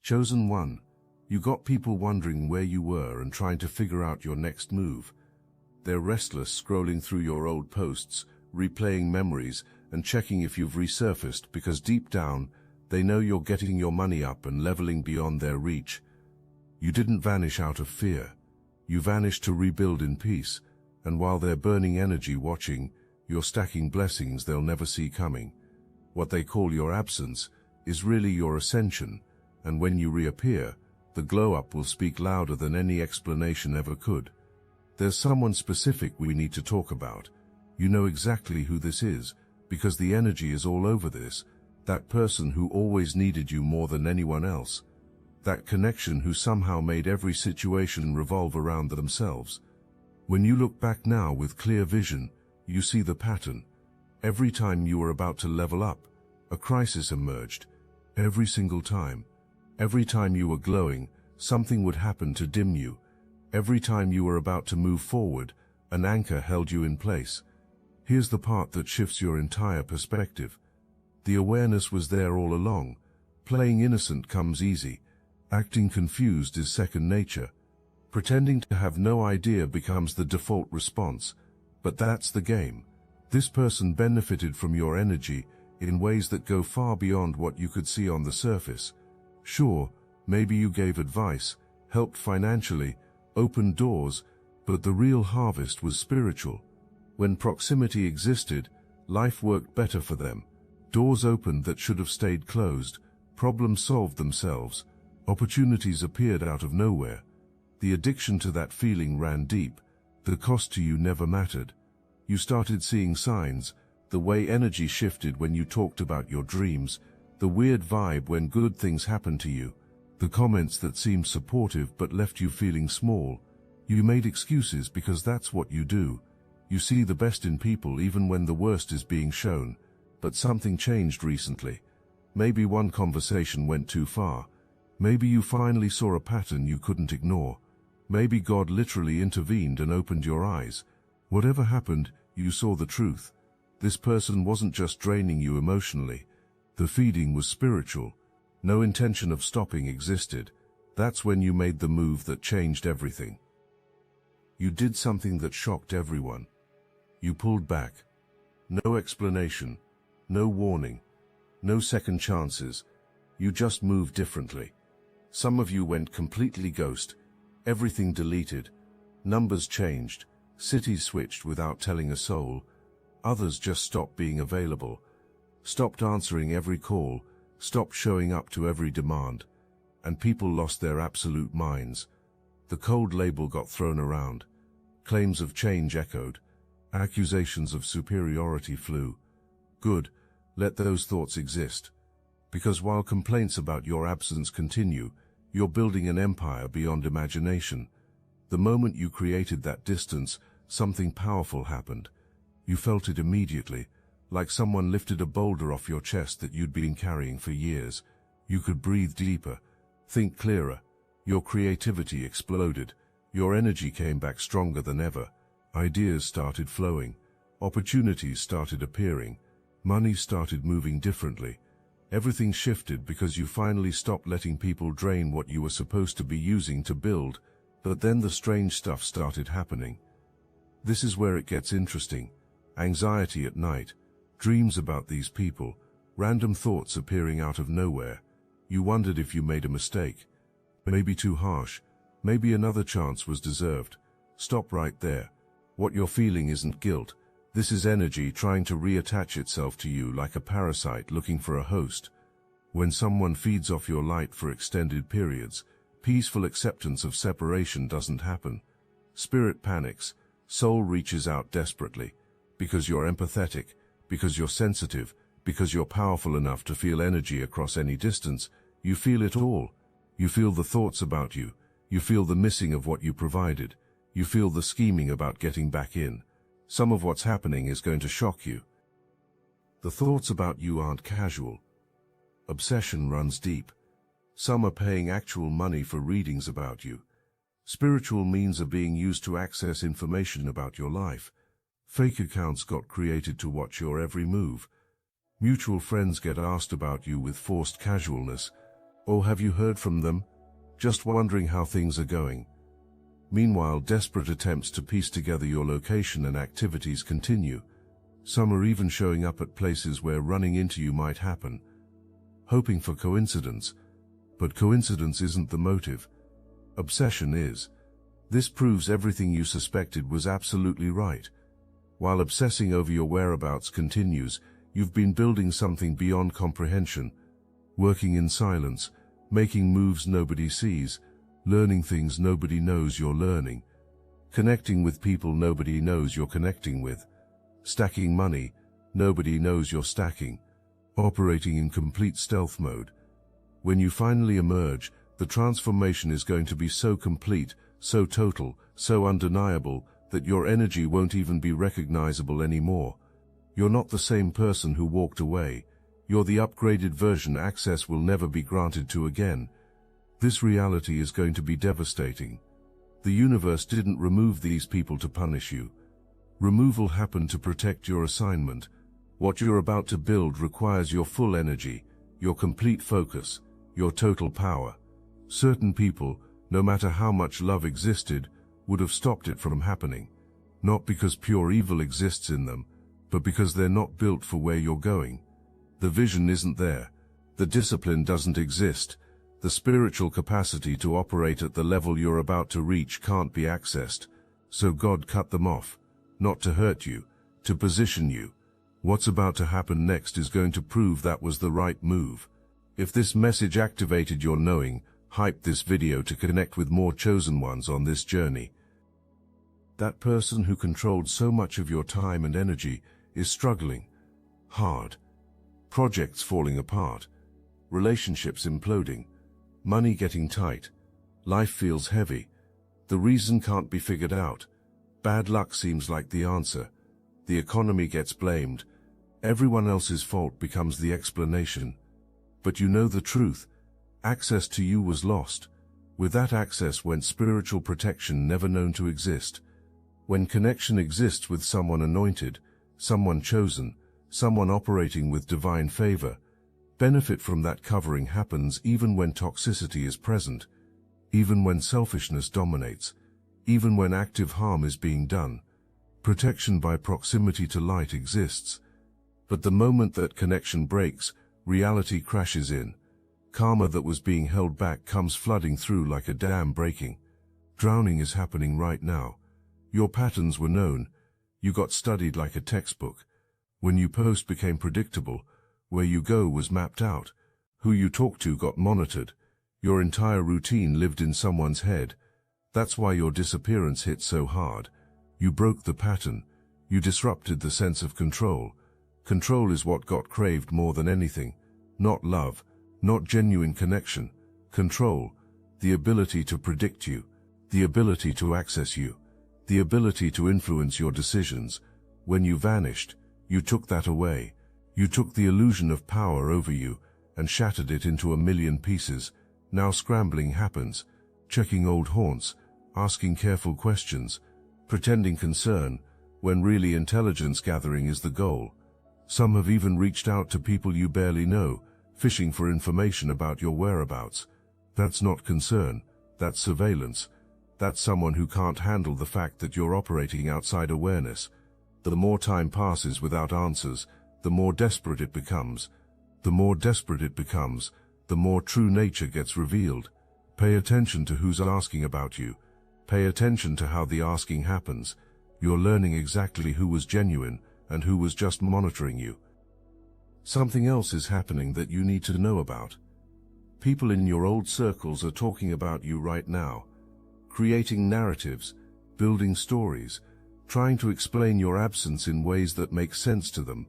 Chosen one, you got people wondering where you were and trying to figure out your next move. They're restless, scrolling through your old posts, replaying memories, and checking if you've resurfaced because deep down, they know you're getting your money up and leveling beyond their reach. You didn't vanish out of fear. You vanished to rebuild in peace, and while they're burning energy watching, you're stacking blessings they'll never see coming. What they call your absence is really your ascension, and when you reappear, the glow-up will speak louder than any explanation ever could. There's someone specific we need to talk about. You know exactly who this is, because the energy is all over this. That person who always needed you more than anyone else. That connection who somehow made every situation revolve around themselves. When you look back now with clear vision, you see the pattern. Every time you were about to level up, a crisis emerged. Every single time. Every time you were glowing, something would happen to dim you. Every time you were about to move forward, an anchor held you in place. Here's the part that shifts your entire perspective. The awareness was there all along. Playing innocent comes easy. Acting confused is second nature. Pretending to have no idea becomes the default response. But that's the game. This person benefited from your energy in ways that go far beyond what you could see on the surface. Sure, maybe you gave advice, helped financially, opened doors, but the real harvest was spiritual. When proximity existed, life worked better for them. Doors opened that should have stayed closed, problems solved themselves, opportunities appeared out of nowhere. The addiction to that feeling ran deep. The cost to you never mattered. You started seeing signs, the way energy shifted when you talked about your dreams, the weird vibe when good things happened to you, the comments that seemed supportive but left you feeling small. You made excuses because that's what you do. You see the best in people even when the worst is being shown. But something changed recently. Maybe one conversation went too far. Maybe you finally saw a pattern you couldn't ignore. Maybe God literally intervened and opened your eyes. Whatever happened, you saw the truth. This person wasn't just draining you emotionally. The feeding was spiritual. No intention of stopping existed. That's when you made the move that changed everything. You did something that shocked everyone. You pulled back. No explanation, no warning, no second chances. You just moved differently. Some of you went completely ghost. Everything deleted. Numbers changed. Cities switched without telling a soul. Others just stopped being available. Stopped answering every call. Stopped showing up to every demand. And people lost their absolute minds. The cold label got thrown around. Claims of change echoed. Accusations of superiority flew. Good, let those thoughts exist. Because while complaints about your absence continue, you're building an empire beyond imagination. The moment you created that distance, something powerful happened. You felt it immediately, like someone lifted a boulder off your chest that you'd been carrying for years. You could breathe deeper, think clearer. Your creativity exploded. Your energy came back stronger than ever. Ideas started flowing. Opportunities started appearing. Money started moving differently. Everything shifted because you finally stopped letting people drain what you were supposed to be using to build. But then the strange stuff started happening. This is where it gets interesting. Anxiety at night, dreams about these people, random thoughts appearing out of nowhere. You wondered if you made a mistake. Maybe too harsh. Maybe another chance was deserved. Stop right there. What you're feeling isn't guilt. This is energy trying to reattach itself to you like a parasite looking for a host. When someone feeds off your light for extended periods, peaceful acceptance of separation doesn't happen. Spirit panics. Soul reaches out desperately. Because you're empathetic, because you're sensitive, because you're powerful enough to feel energy across any distance, you feel it all. You feel the thoughts about you. You feel the missing of what you provided. You feel the scheming about getting back in. Some of what's happening is going to shock you. The thoughts about you aren't casual. Obsession runs deep. Some are paying actual money for readings about you. Spiritual means are being used to access information about your life. Fake accounts got created to watch your every move. Mutual friends get asked about you with forced casualness. Or have you heard from them? Just wondering how things are going. Meanwhile, desperate attempts to piece together your location and activities continue. Some are even showing up at places where running into you might happen, hoping for coincidence. But coincidence isn't the motive. Obsession is. This proves everything you suspected was absolutely right. While obsessing over your whereabouts continues, you've been building something beyond comprehension, working in silence, making moves nobody sees, learning things nobody knows you're learning, connecting with people nobody knows you're connecting with, stacking money nobody knows you're stacking, operating in complete stealth mode. When you finally emerge, the transformation is going to be so complete, so total, so undeniable, that your energy won't even be recognizable anymore. You're not the same person who walked away. You're the upgraded version access will never be granted to again. This reality is going to be devastating. The universe didn't remove these people to punish you. Removal happened to protect your assignment. What you're about to build requires your full energy, your complete focus, your total power. Certain people, no matter how much love existed, would have stopped it from happening. Not because pure evil exists in them, but because they're not built for where you're going. The vision isn't there. The discipline doesn't exist. The spiritual capacity to operate at the level you're about to reach can't be accessed. So God cut them off, not to hurt you, to position you. What's about to happen next is going to prove that was the right move. If this message activated your knowing, hype this video to connect with more chosen ones on this journey. That person who controlled so much of your time and energy is struggling hard. Projects falling apart, relationships imploding, money getting tight, life feels heavy. The reason can't be figured out. Bad luck seems like the answer. The economy gets blamed. Everyone else's fault becomes the explanation. But you know the truth. Access to you was lost. With that access went spiritual protection never known to exist. When connection exists with someone anointed, someone chosen, someone operating with divine favor, benefit from that covering happens even when toxicity is present, even when selfishness dominates, even when active harm is being done. Protection by proximity to light exists. But the moment that connection breaks, reality crashes in. Karma that was being held back comes flooding through like a dam breaking. Drowning is happening right now. Your patterns were known. You got studied like a textbook. When you post became predictable. Where you go was mapped out. Who you talk to got monitored. Your entire routine lived in someone's head. That's why your disappearance hit so hard. You broke the pattern. You disrupted the sense of control. Control is what got craved more than anything. Not love, not genuine connection. Control, the ability to predict you, the ability to access you, the ability to influence your decisions. When you vanished, you took that away. You took the illusion of power over you and shattered it into a million pieces. Now scrambling happens, checking old haunts, asking careful questions, pretending concern, when really intelligence gathering is the goal. Some have even reached out to people you barely know, fishing for information about your whereabouts. That's not concern, that's surveillance. That's someone who can't handle the fact that you're operating outside awareness. The more time passes without answers, the more desperate it becomes. The more desperate it becomes, the more true nature gets revealed. Pay attention to who's asking about you. Pay attention to how the asking happens. You're learning exactly who was genuine and who was just monitoring you. Something else is happening that you need to know about. People in your old circles are talking about you right now, creating narratives, building stories, trying to explain your absence in ways that make sense to them.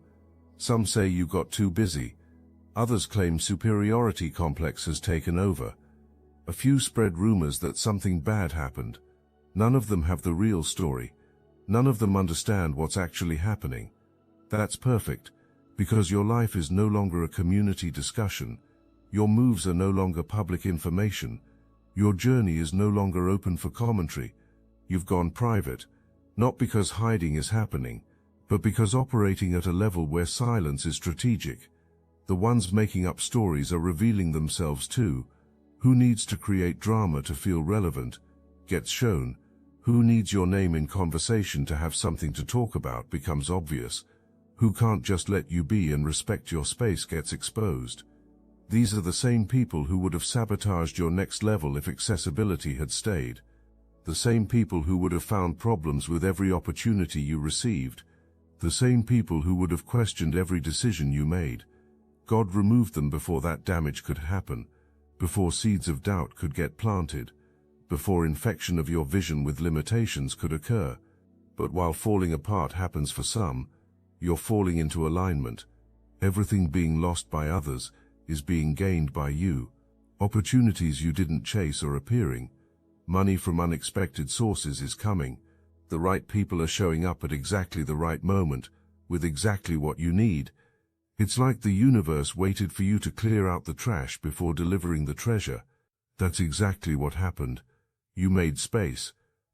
Some say you got too busy. Others claim superiority complex has taken over. A few spread rumors that something bad happened. None of them have the real story. None of them understand what's actually happening. That's perfect, because your life is no longer a community discussion. Your moves are no longer public information. Your journey is no longer open for commentary. You've gone private, not because hiding is happening, but because operating at a level where silence is strategic. The ones making up stories are revealing themselves too. Who needs to create drama to feel relevant gets shown. Who needs your name in conversation to have something to talk about becomes obvious. Who can't just let you be and respect your space gets exposed. These are the same people who would have sabotaged your next level if accessibility had stayed. The same people who would have found problems with every opportunity you received. The same people who would have questioned every decision you made. God removed them before that damage could happen, before seeds of doubt could get planted, before infection of your vision with limitations could occur. But while falling apart happens for some, you're falling into alignment. Everything being lost by others is being gained by you. Opportunities you didn't chase are appearing. Money from unexpected sources is coming. The right people are showing up at exactly the right moment, with exactly what you need. It's like the universe waited for you to clear out the trash before delivering the treasure. That's exactly what happened. You made space.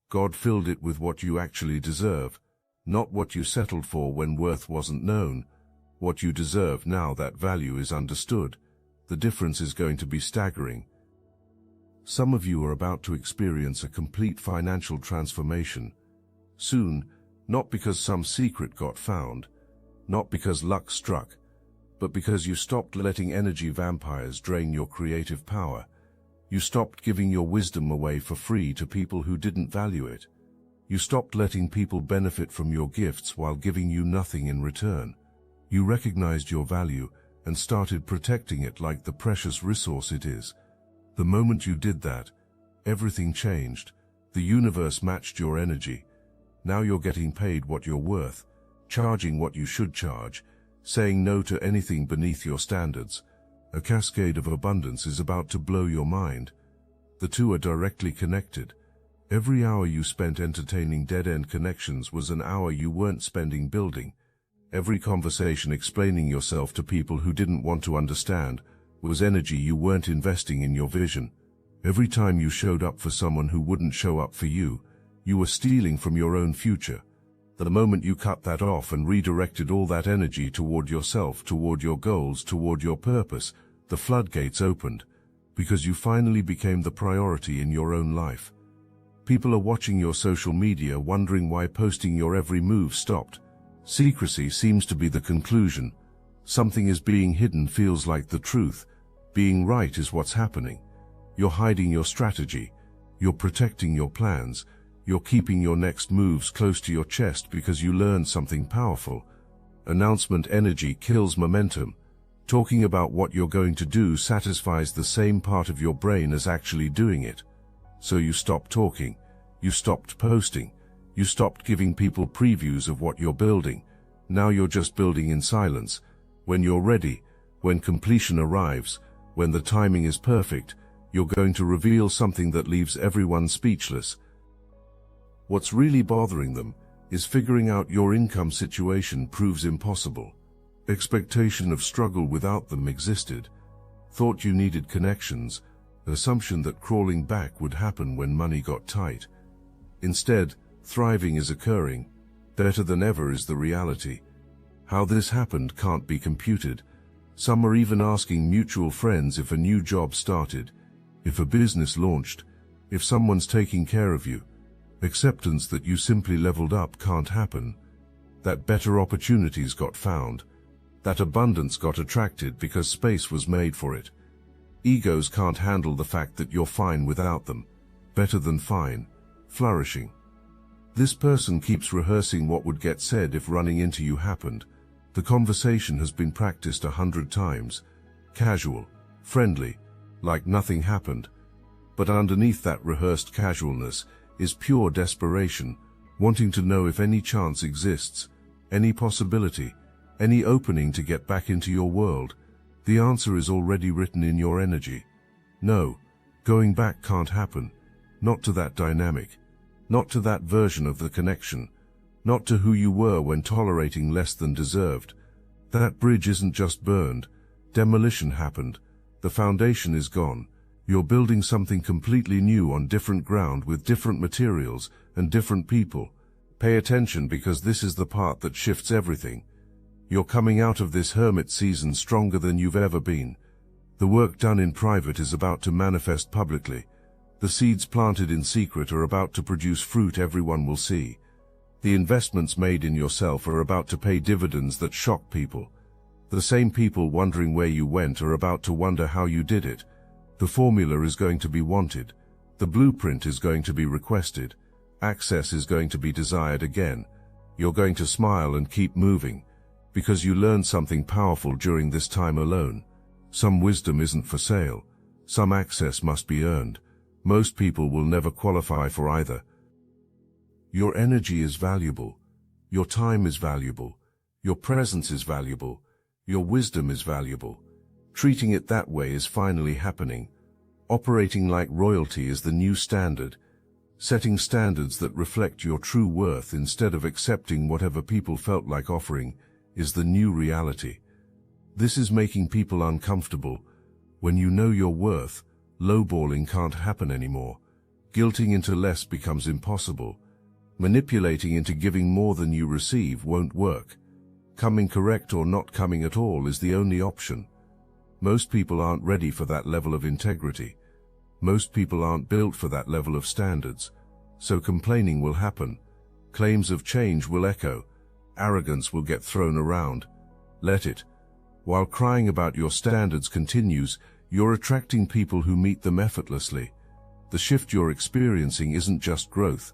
God filled it with what you actually deserve, not what you settled for when worth wasn't known. What you deserve now that value is understood. The difference is going to be staggering. Some of you are about to experience a complete financial transformation. Soon, not because some secret got found, not because luck struck, but because you stopped letting energy vampires drain your creative power. You stopped giving your wisdom away for free to people who didn't value it. You stopped letting people benefit from your gifts while giving you nothing in return. You recognized your value and started protecting it like the precious resource it is. The moment you did that, everything changed. The universe matched your energy. Now you're getting paid what you're worth, charging what you should charge, saying no to anything beneath your standards. A cascade of abundance is about to blow your mind. The two are directly connected. Every hour you spent entertaining dead-end connections was an hour you weren't spending building. Every conversation explaining yourself to people who didn't want to understand was energy you weren't investing in your vision. Every time you showed up for someone who wouldn't show up for you, you were stealing from your own future. The moment you cut that off and redirected all that energy toward yourself, toward your goals, toward your purpose, the floodgates opened, because you finally became the priority in your own life. People are watching your social media, wondering why posting your every move stopped. Secrecy seems to be the conclusion. Something is being hidden feels like the truth. Being right is what's happening. You're hiding your strategy. You're protecting your plans. You're keeping your next moves close to your chest because you learned something powerful. Announcement energy kills momentum. Talking about what you're going to do satisfies the same part of your brain as actually doing it. So you stopped talking. You stopped posting. You stopped giving people previews of what you're building. Now you're just building in silence. When you're ready, when completion arrives, when the timing is perfect, you're going to reveal something that leaves everyone speechless. What's really bothering them is figuring out your income situation proves impossible. Expectation of struggle without them existed. Thought you needed connections. Assumption that crawling back would happen when money got tight. Instead, thriving is occurring. Better than ever is the reality. How this happened can't be computed. Some are even asking mutual friends if a new job started, if a business launched, if someone's taking care of you. Acceptance that you simply leveled up can't happen. That better opportunities got found. That abundance got attracted because space was made for it. Egos can't handle the fact that you're fine without them. Better than fine. Flourishing. This person keeps rehearsing what would get said if running into you happened. The conversation has been practiced 100 times. Casual, friendly, like nothing happened. But underneath that rehearsed casualness is pure desperation, wanting to know if any chance exists, any possibility, any opening to get back into your world. The answer is already written in your energy. No, going back can't happen. Not to that dynamic. Not to that version of the connection. Not to who you were when tolerating less than deserved. That bridge isn't just burned. Demolition happened. The foundation is gone. You're building something completely new on different ground with different materials and different people. Pay attention because this is the part that shifts everything. You're coming out of this hermit season stronger than you've ever been. The work done in private is about to manifest publicly. The seeds planted in secret are about to produce fruit everyone will see. The investments made in yourself are about to pay dividends that shock people. The same people wondering where you went are about to wonder how you did it. The formula is going to be wanted. The blueprint is going to be requested. Access is going to be desired again. You're going to smile and keep moving, because you learned something powerful during this time alone. Some wisdom isn't for sale. Some access must be earned. Most people will never qualify for either. Your energy is valuable. Your time is valuable. Your presence is valuable. Your wisdom is valuable. Treating it that way is finally happening. Operating like royalty is the new standard. Setting standards that reflect your true worth instead of accepting whatever people felt like offering is the new reality. This is making people uncomfortable. When you know your worth, lowballing can't happen anymore. Guilting into less becomes impossible. Manipulating into giving more than you receive won't work. Coming correct or not coming at all is the only option. Most people aren't ready for that level of integrity. Most people aren't built for that level of standards. So complaining will happen. Claims of change will echo. Arrogance will get thrown around. Let it. While crying about your standards continues, you're attracting people who meet them effortlessly. The shift you're experiencing isn't just growth.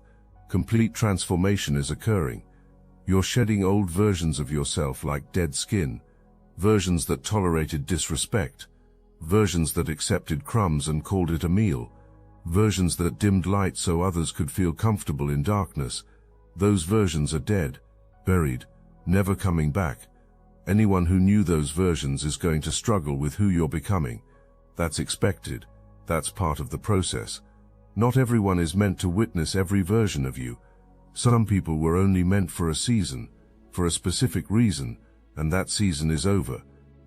Complete transformation is occurring. You're shedding old versions of yourself like dead skin. Versions that tolerated disrespect. Versions that accepted crumbs and called it a meal. Versions that dimmed light so others could feel comfortable in darkness. Those versions are dead, buried, never coming back. Anyone who knew those versions is going to struggle with who you're becoming. That's expected. That's part of the process. Not everyone is meant to witness every version of you. Some people were only meant for a season, for a specific reason, and that season is over.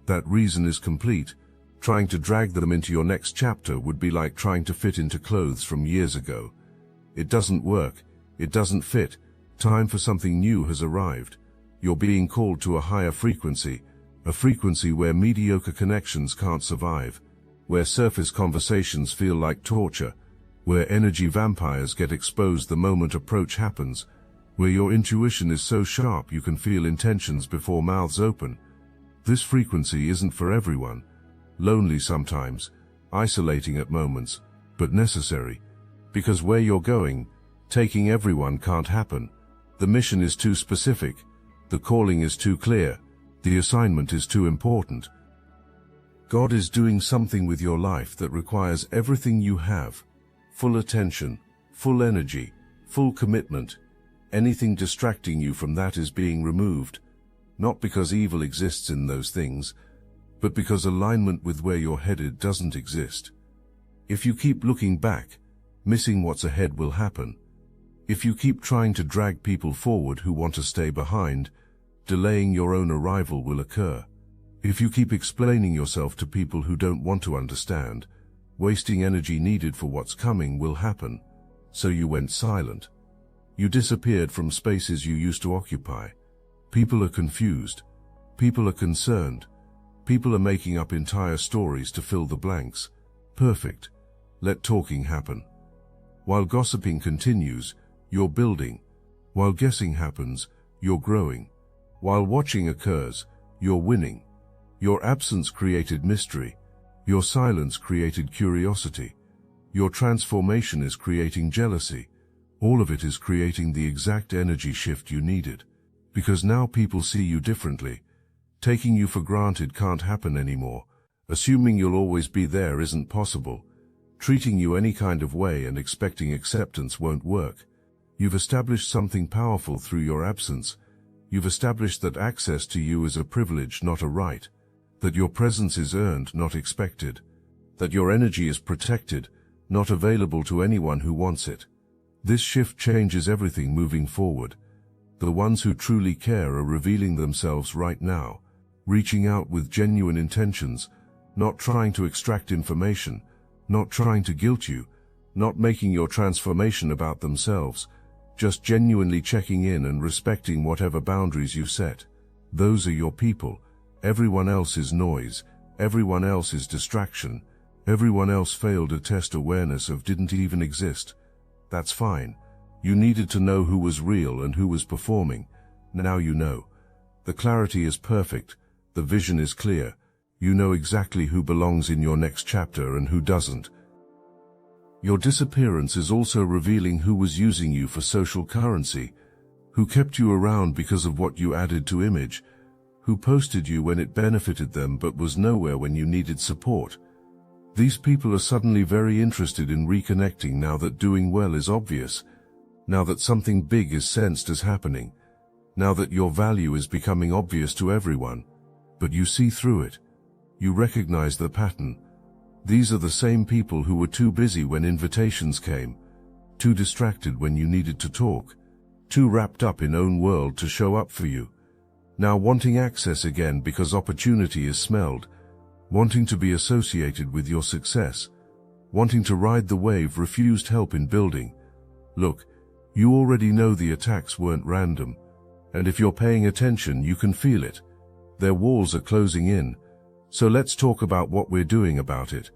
That reason is complete. Trying to drag them into your next chapter would be like trying to fit into clothes from years ago. It doesn't work. It doesn't fit. Time for something new has arrived. You're being called to a higher frequency, a frequency where mediocre connections can't survive, where surface conversations feel like torture, where energy vampires get exposed the moment approach happens, where your intuition is so sharp you can feel intentions before mouths open. This frequency isn't for everyone. Lonely sometimes, isolating at moments, but necessary. Because where you're going, taking everyone can't happen. The mission is too specific. The calling is too clear. The assignment is too important. God is doing something with your life that requires everything you have. Full attention, full energy, full commitment. Anything distracting you from that is being removed. Not because evil exists in those things, but because alignment with where you're headed doesn't exist. If you keep looking back, missing what's ahead will happen. If you keep trying to drag people forward who want to stay behind, delaying your own arrival will occur. If you keep explaining yourself to people who don't want to understand, wasting energy needed for what's coming will happen. So you went silent. You disappeared from spaces you used to occupy. People are confused. People are concerned. People are making up entire stories to fill the blanks. Perfect. Let talking happen. While gossiping continues, you're building. While guessing happens, you're growing. While watching occurs, you're winning. Your absence created mystery. Your silence created curiosity. Your transformation is creating jealousy. All of it is creating the exact energy shift you needed. Because now people see you differently. Taking you for granted can't happen anymore. Assuming you'll always be there isn't possible. Treating you any kind of way and expecting acceptance won't work. You've established something powerful through your absence. You've established that access to you is a privilege, not a right. That your presence is earned, not expected. That your energy is protected, not available to anyone who wants it. This shift changes everything moving forward. The ones who truly care are revealing themselves right now, reaching out with genuine intentions, not trying to extract information, not trying to guilt you, not making your transformation about themselves, just genuinely checking in and respecting whatever boundaries you set. Those are your people. Everyone else is noise. Everyone else is distraction. Everyone else failed to test awareness of didn't even exist. That's fine. You needed to know who was real and who was performing. Now you know. The clarity is perfect. The vision is clear. You know exactly who belongs in your next chapter and who doesn't. Your disappearance is also revealing who was using you for social currency, who kept you around because of what you added to image, who posted you when it benefited them but was nowhere when you needed support. These people are suddenly very interested in reconnecting now that doing well is obvious, now that something big is sensed as happening, now that your value is becoming obvious to everyone. But you see through it. You recognize the pattern. These are the same people who were too busy when invitations came, too distracted when you needed to talk, too wrapped up in own world to show up for you. Now wanting access again because opportunity is smelled, wanting to be associated with your success, wanting to ride the wave refused help in building. Look, you already know the attacks weren't random, and if you're paying attention you can feel it. Their walls are closing in. So let's talk about what we're doing about it.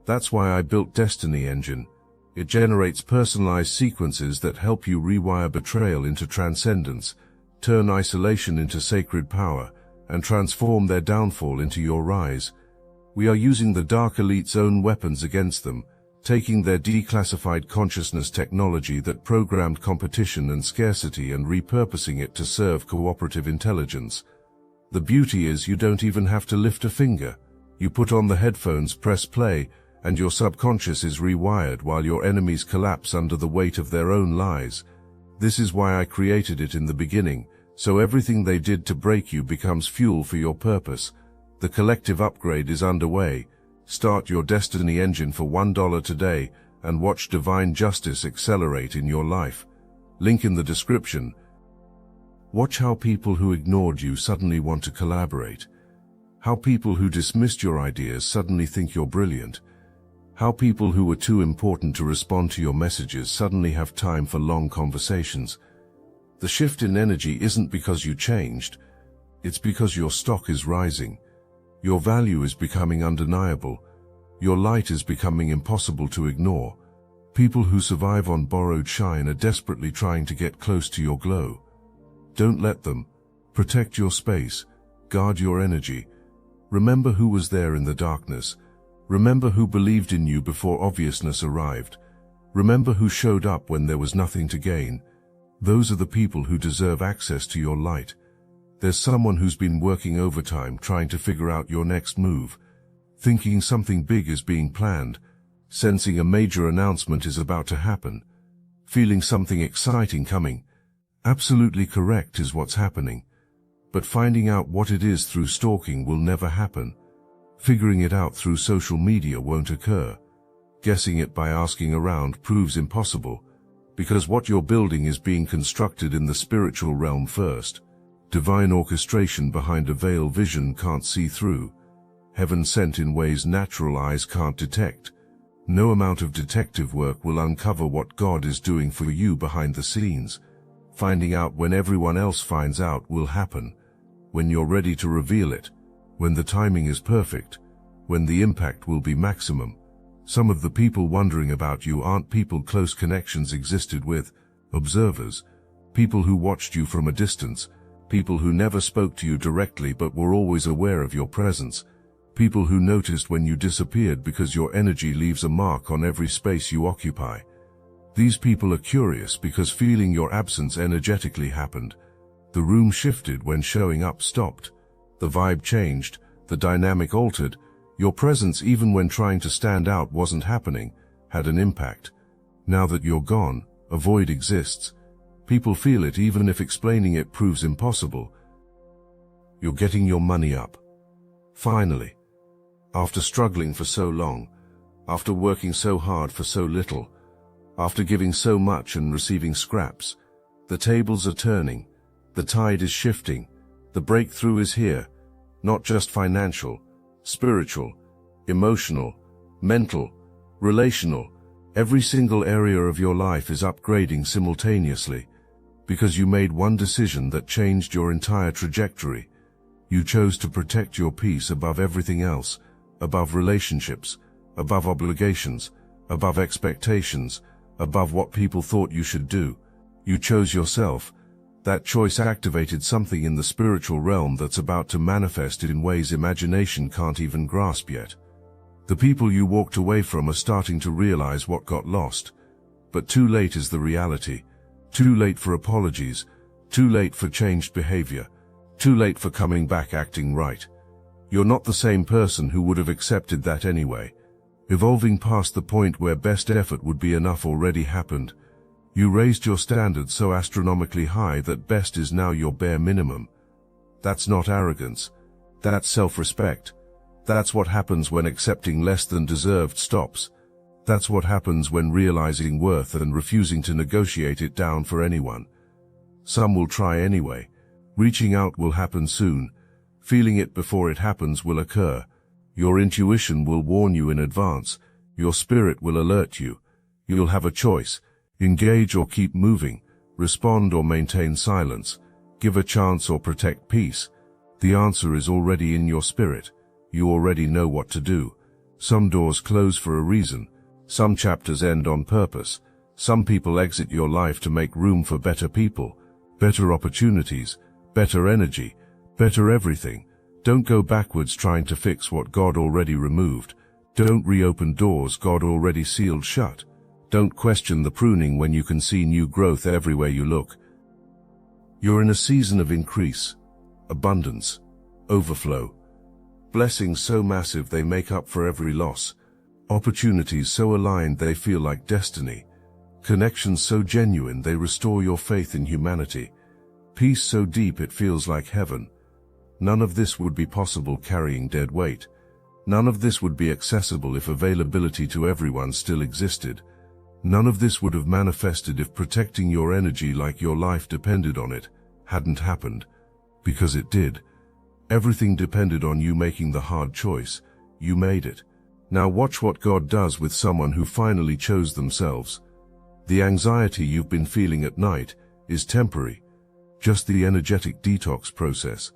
That's why I built Destiny Engine. It generates personalized sequences that help you rewire betrayal into transcendence, turn isolation into sacred power, and transform their downfall into your rise. We are using the Dark Elite's own weapons against them, taking their declassified consciousness technology that programmed competition and scarcity and repurposing it to serve cooperative intelligence. The beauty is you don't even have to lift a finger. You put on the headphones, press play, and your subconscious is rewired while your enemies collapse under the weight of their own lies. This is why I created it in the beginning, so everything they did to break you becomes fuel for your purpose. The collective upgrade is underway. Start your Destiny Engine for $1 today and watch divine justice accelerate in your life. Link in the description. Watch how people who ignored you suddenly want to collaborate. How people who dismissed your ideas suddenly think you're brilliant. How people who were too important to respond to your messages suddenly have time for long conversations. The shift in energy isn't because you changed. It's because your stock is rising. Your value is becoming undeniable. Your light is becoming impossible to ignore. People who survive on borrowed shine are desperately trying to get close to your glow. Don't let them. Protect your space. Guard your energy. Remember who was there in the darkness. Remember who believed in you before obviousness arrived. Remember who showed up when there was nothing to gain. Those are the people who deserve access to your light. There's someone who's been working overtime trying to figure out your next move, thinking something big is being planned, sensing a major announcement is about to happen, feeling something exciting coming. Absolutely correct is what's happening. But finding out what it is through stalking will never happen. Figuring it out through social media won't occur. Guessing it by asking around proves impossible, because what you're building is being constructed in the spiritual realm first. Divine orchestration behind a veil vision can't see through. Heaven sent in ways natural eyes can't detect. No amount of detective work will uncover what God is doing for you behind the scenes. Finding out when everyone else finds out will happen, when you're ready to reveal it, when the timing is perfect, when the impact will be maximum. Some of the people wondering about you aren't people close connections existed with, observers, people who watched you from a distance, people who never spoke to you directly but were always aware of your presence, people who noticed when you disappeared because your energy leaves a mark on every space you occupy. These people are curious because feeling your absence energetically happened. The room shifted when showing up stopped. The vibe changed, the dynamic altered. Your presence, even when trying to stand out wasn't happening, had an impact. Now that you're gone, a void exists. People feel it even if explaining it proves impossible. You're getting your money up. Finally. After struggling for so long, after working so hard for so little, after giving so much and receiving scraps, the tables are turning, the tide is shifting, the breakthrough is here, not just financial, spiritual, emotional, mental, relational. Every single area of your life is upgrading simultaneously, because you made one decision that changed your entire trajectory. You chose to protect your peace above everything else, above relationships, above obligations, above expectations, above what people thought you should do. You chose yourself. That choice activated something in the spiritual realm that's about to manifest in ways imagination can't even grasp yet. The people you walked away from are starting to realize what got lost. But too late is the reality. Too late for apologies. Too late for changed behavior. Too late for coming back acting right. You're not the same person who would have accepted that anyway. Evolving past the point where best effort would be enough already happened. You raised your standards so astronomically high that best is now your bare minimum. That's not arrogance. That's self-respect. That's what happens when accepting less than deserved stops. That's what happens when realizing worth and refusing to negotiate it down for anyone. Some will try anyway. Reaching out will happen soon. Feeling it before it happens will occur. Your intuition will warn you in advance. Your spirit will alert you. You'll have a choice. Engage or keep moving. Respond or maintain silence. Give a chance or protect peace. The answer is already in your spirit. You already know what to do. Some doors close for a reason. Some chapters end on purpose. Some people exit your life to make room for better people, better opportunities, better energy, better everything. Don't go backwards trying to fix what God already removed. Don't reopen doors God already sealed shut. Don't question the pruning when you can see new growth everywhere you look. You're in a season of increase, abundance, overflow. Blessings so massive they make up for every loss. Opportunities so aligned they feel like destiny. Connections so genuine they restore your faith in humanity. Peace so deep it feels like heaven. None of this would be possible carrying dead weight. None of this would be accessible if availability to everyone still existed. None of this would have manifested if protecting your energy like your life depended on it hadn't happened. Because it did. Everything depended on you making the hard choice. You made it. Now watch what God does with someone who finally chose themselves. The anxiety you've been feeling at night is temporary. Just the energetic detox process.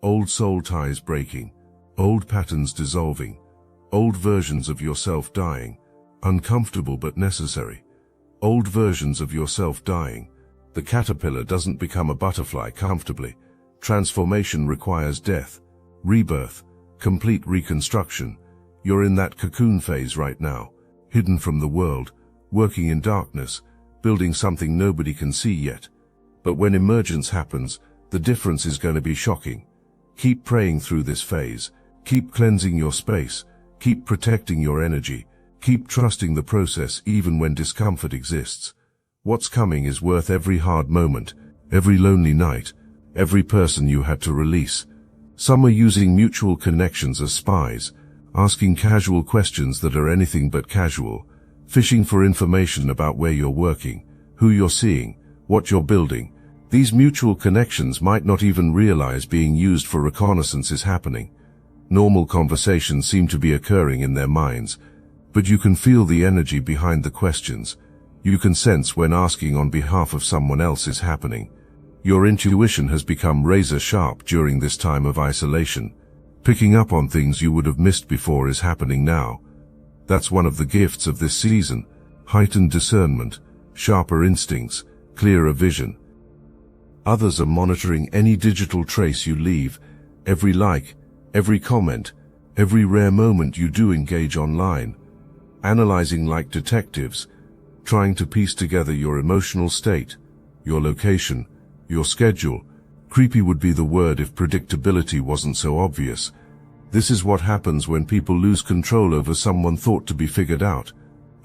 Old soul ties breaking. Old patterns dissolving. Old versions of yourself dying. Uncomfortable but necessary. Old versions of yourself dying. The caterpillar doesn't become a butterfly comfortably. Transformation requires death, rebirth, complete reconstruction. You're in that cocoon phase right now, hidden from the world, working in darkness, building something nobody can see yet. But when emergence happens, the difference is going to be shocking. Keep praying through this phase. Keep cleansing your space. Keep protecting your energy. Keep trusting the process even when discomfort exists. What's coming is worth every hard moment, every lonely night, every person you had to release. Some are using mutual connections as spies, asking casual questions that are anything but casual, fishing for information about where you're working, who you're seeing, what you're building. These mutual connections might not even realize being used for reconnaissance is happening. Normal conversations seem to be occurring in their minds, but you can feel the energy behind the questions. You can sense when asking on behalf of someone else is happening. Your intuition has become razor sharp during this time of isolation. Picking up on things you would have missed before is happening now. That's one of the gifts of this season. Heightened discernment, sharper instincts, clearer vision. Others are monitoring any digital trace you leave, every like, every comment, every rare moment you do engage online. Analyzing like detectives, trying to piece together your emotional state, your location, your schedule. Creepy would be the word if predictability wasn't so obvious. This is what happens when people lose control over someone thought to be figured out.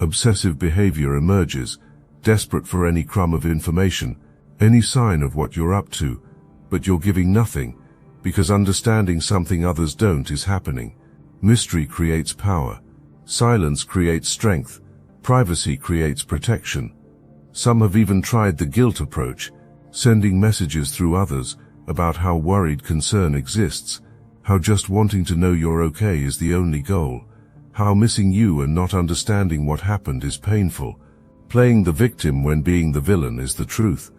Obsessive behavior emerges, desperate for any crumb of information, any sign of what you're up to, but you're giving nothing, because understanding something others don't is happening. Mystery creates power. Silence creates strength. Privacy creates protection. Some have even tried the guilt approach, sending messages through others about how worried concern exists, how just wanting to know you're okay is the only goal, how missing you and not understanding what happened is painful. Playing the victim when being the villain is the truth.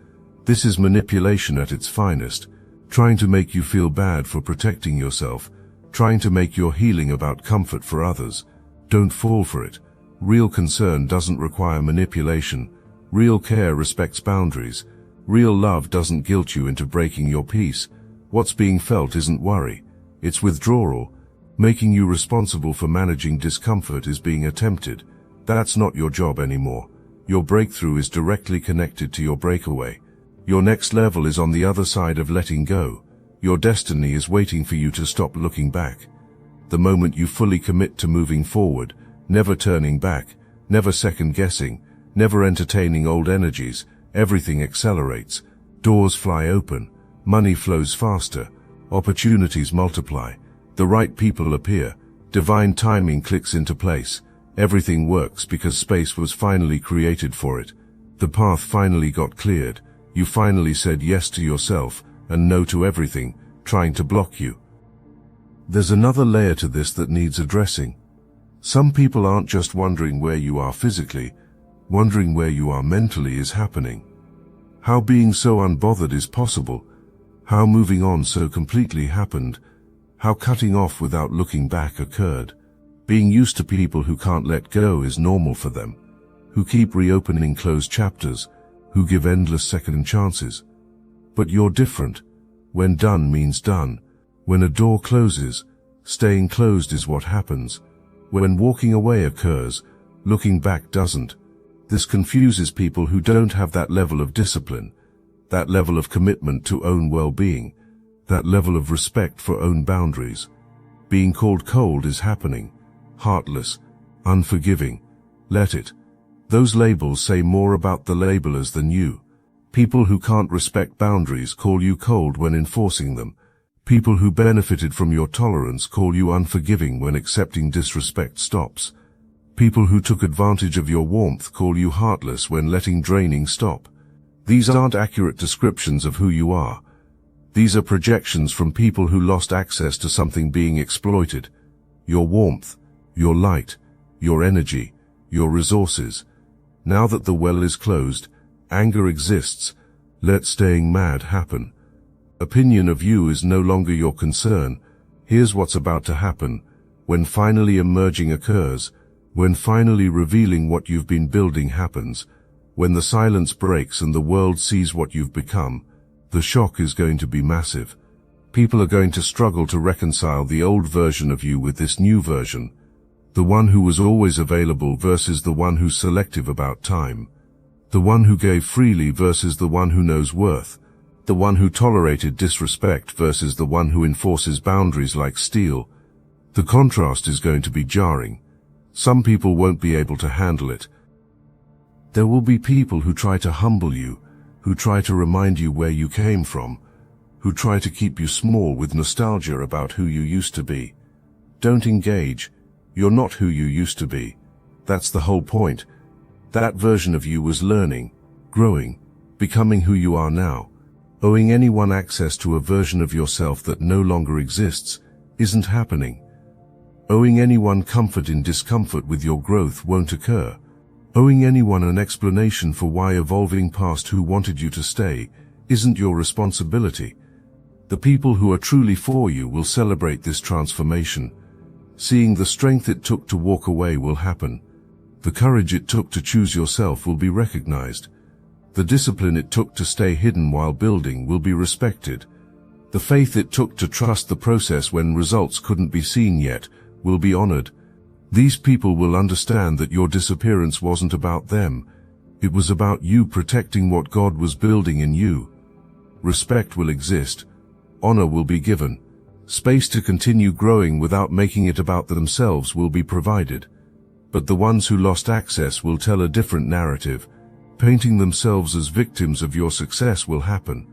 This is manipulation at its finest. trying to make you feel bad for protecting yourself, trying to make your healing about comfort for others. Don't fall for it. Real concern doesn't require manipulation. Real care respects boundaries. Real love doesn't guilt you into breaking your peace. What's being felt isn't worry. It's withdrawal. Making you responsible for managing discomfort is being attempted. That's not your job anymore. Your breakthrough is directly connected to your breakaway. Your next level is on the other side of letting go. Your destiny is waiting for you to stop looking back. The moment you fully commit to moving forward, never turning back, never second-guessing, never entertaining old energies, everything accelerates. Doors fly open. Money flows faster. Opportunities multiply. The right people appear. Divine timing clicks into place. Everything works because space was finally created for it. The path finally got cleared. You finally said yes to yourself and no to everything trying to block you. There's another layer to this that needs addressing. Some people aren't just wondering where you are physically, wondering where you are mentally is happening. How being so unbothered is possible. How moving on so completely happened. How cutting off without looking back occurred. Being used to people who can't let go is normal for them, who keep reopening closed chapters, who give endless second chances. But you're different. When done means done. When a door closes, staying closed is what happens. When walking away occurs, looking back doesn't. This confuses people who don't have that level of discipline, that level of commitment to own well-being, that level of respect for own boundaries. Being called cold is happening. Heartless, unforgiving. Let it. Those labels say more about the labelers than you. People who can't respect boundaries call you cold when enforcing them. People who benefited from your tolerance call you unforgiving when accepting disrespect stops. People who took advantage of your warmth call you heartless when letting draining stop. These aren't accurate descriptions of who you are. These are projections from people who lost access to something being exploited. Your warmth, your light, your energy, your resources. Now that the well is closed, anger exists. Let staying mad happen. Opinion of you is no longer your concern. Here's what's about to happen. When finally emerging occurs, when finally revealing what you've been building happens, when the silence breaks and the world sees what you've become, the shock is going to be massive. People are going to struggle to reconcile the old version of you with this new version. The one who was always available versus the one who's selective about time. The one who gave freely versus the one who knows worth. The one who tolerated disrespect versus the one who enforces boundaries like steel. The contrast is going to be jarring. Some people won't be able to handle it. There will be people who try to humble you, who try to remind you where you came from, who try to keep you small with nostalgia about who you used to be. Don't engage. You're not who you used to be. That's the whole point. That version of you was learning, growing, becoming who you are now. Owing anyone access to a version of yourself that no longer exists isn't happening. Owing anyone comfort in discomfort with your growth won't occur. Owing anyone an explanation for why evolving past who wanted you to stay isn't your responsibility. The people who are truly for you will celebrate this transformation. Seeing the strength it took to walk away will happen. The courage it took to choose yourself will be recognized. The discipline it took to stay hidden while building will be respected. The faith it took to trust the process when results couldn't be seen yet will be honored. These people will understand that your disappearance wasn't about them. It was about you protecting what God was building in you. Respect will exist. Honor will be given. Space to continue growing without making it about themselves will be provided. But the ones who lost access will tell a different narrative. Painting themselves as victims of your success will happen.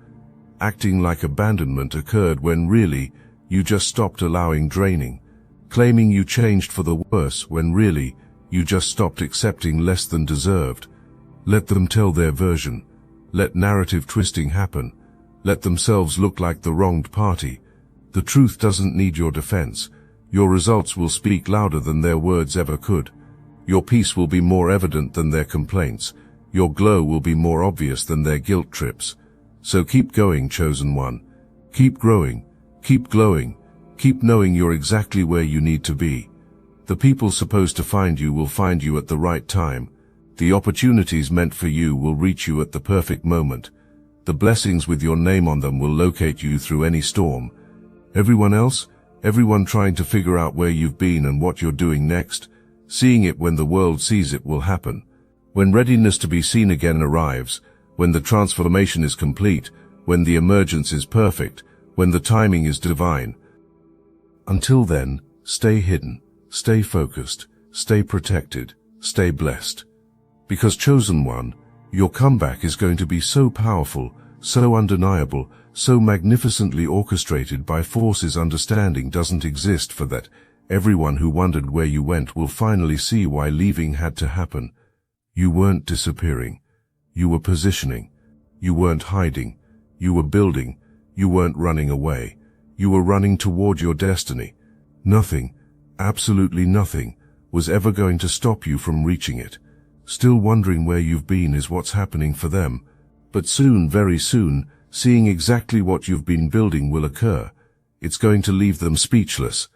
Acting like abandonment occurred when really, you just stopped allowing draining. Claiming you changed for the worse when really, you just stopped accepting less than deserved. Let them tell their version. Let narrative twisting happen. Let themselves look like the wronged party. The truth doesn't need your defense. Your results will speak louder than their words ever could. Your peace will be more evident than their complaints. Your glow will be more obvious than their guilt trips. So keep going, chosen one. Keep growing, keep glowing, keep knowing you're exactly where you need to be. The people supposed to find you will find you at the right time. The opportunities meant for you will reach you at the perfect moment. The blessings with your name on them will locate you through any storm. Everyone else, everyone trying to figure out where you've been and what you're doing next, seeing it when the world sees it will happen. When readiness to be seen again arrives, when the transformation is complete, when the emergence is perfect, when the timing is divine. Until then, stay hidden, stay focused, stay protected, stay blessed. Because chosen one, your comeback is going to be so powerful, so undeniable, so magnificently orchestrated by forces understanding doesn't exist for that. Everyone who wondered where you went will finally see why leaving had to happen. You weren't disappearing. You were positioning. You weren't hiding. You were building. You weren't running away. You were running toward your destiny. Nothing, absolutely nothing, was ever going to stop you from reaching it. Still wondering where you've been is what's happening for them. But soon, very soon, seeing exactly what you've been building will occur. It's going to leave them speechless.